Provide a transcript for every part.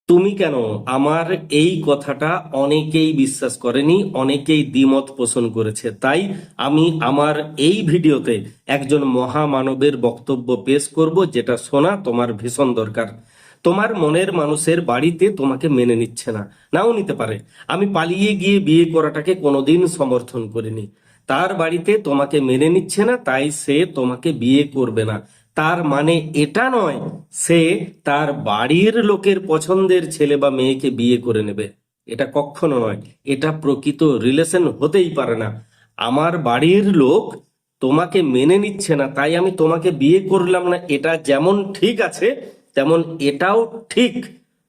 তুমি কেন? আমার এই কথাটা অনেকেই বিশ্বাস করেনি, অনেকেই দ্বিমত পোষণ করেছে। তাই আমি আমার এই ভিডিওতে একজন মহামানবের বক্তব্য পেশ করব, যেটা শোনা তোমার ভীষণ দরকার। তোমার মনের মানুষের বাড়িতে তোমাকে মেনে নিচ্ছে না, নাও নিতে পারে। আমি পালিয়ে গিয়ে বিয়ে করাটাকে কোনোদিন সমর্থন করিনি। তার বাড়িতে তোমাকে মেনে নিচ্ছে না, তাই সে তোমাকে বিয়ে করবে না। তার মানে এটা নয় সে তার বাড়ির লোকের পছন্দের ছেলে বা মেয়েকে বিয়ে করে নেবে। এটা কখনো নয়। এটা প্রকৃত রিলেশন হতেই পারে না। আমার বাড়ির লোক তোমাকে মেনে নিচ্ছে না, তাই আমি তোমাকে বিয়ে করলাম না, এটা যেমন ঠিক আছে তেমন এটাও ঠিক।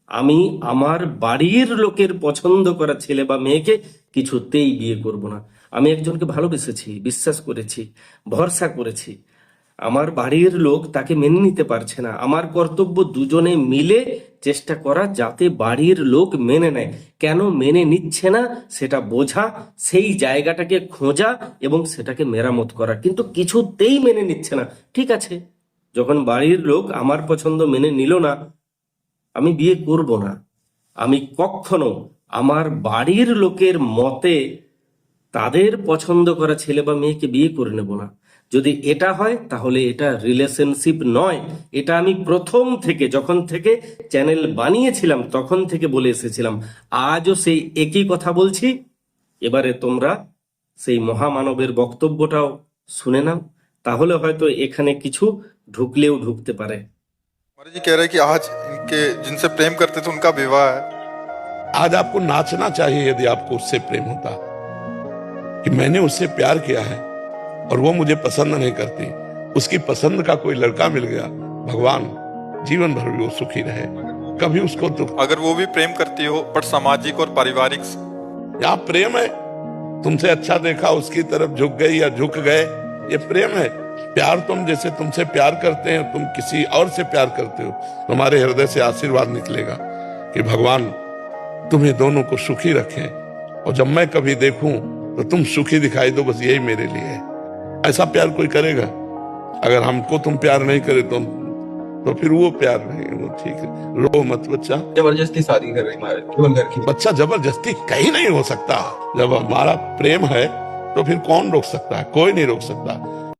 আমি আমার বাড়ির লোকের পছন্দ করা ছেলে বা মেয়েকে কিছুতেই বিয়ে করব না। আমি একজনকে ভালোবেসেছি, বিশ্বাস করেছি, ভরসা করেছি। আমার বাড়ির লোক তাকে মেনে নিতে পারছে না। আমার কর্তব্য দুজনে মিলে চেষ্টা করা যাতে বাড়ির লোক মেনে নেয়। কেন মেনে নিচ্ছে না সেটা বোঝা, সেই জায়গাটাকে খোঁজা এবং সেটাকে মেরামত করা। কিন্তু কিছুতেই মেনে নিচ্ছে না। ঠিক আছে, যখন বাড়ির লোক আমার পছন্দ মেনে নিল না, আমি বিয়ে করব না। আমি কখনো আমার বাড়ির লোকের মতে তাদের পছন্দ করা ছেলে বা মেয়েকে বিয়ে করে নেব না। যদি এটা হয় তাহলে এটা রিলেশনশিপ নয়। এটা আমি প্রথম থেকে, যখন থেকে চ্যানেল বানিয়েছিলাম তখন থেকে বলে এসেছিলাম। আজও সেই একই কথা বলছি। এবারে তোমরা সেই মহামানবের বক্তব্যটাও শুনে নাও, তাহলে হয়তো এখানে কিছু ঢুকলেও ঢুকতে পারে। कुमार जी कह रहे हैं कि आज इनके जिनसे प्रेम करते थे उनका विवाह है। आज आपको नाचना चाहिए यदि आपको उससे प्रेम होता कि मैंने उससे प्यार किया है और वो मुझे पसंद नहीं करती, उसकी पसंद का कोई लड़का मिल गया, भगवान जीवन भर भी वो सुखी रहे, कभी उसको दुख। अगर वो भी प्रेम करती हो बट सामाजिक और पारिवारिक यहाँ प्रेम है, तुमसे अच्छा देखा उसकी तरफ झुक गई या झुक गए, ये प्रेम है। प्यार तुम जैसे तुमसे प्यार करते हैं, तुम किसी और से प्यार करते हो, तुम्हारे हृदय से आशीर्वाद निकलेगा कि भगवान तुम्हें दोनों को सुखी रखें, और जब मैं कभी देखूं तो तुम सुखी दिखाई दो, बस यही मेरे लिए है। ऐसा प्यार कोई करेगा? अगर हमको तुम प्यार नहीं करे तो फिर वो प्यार नहीं, वो ठीक है। रो मत बच्चा, जबरदस्ती शादी कर रही हमारे केवल घर की। बच्चा जबरदस्ती कहीं नहीं हो सकता। जब हमारा प्रेम है तो फिर कौन रोक सकता है? कोई नहीं रोक सकता।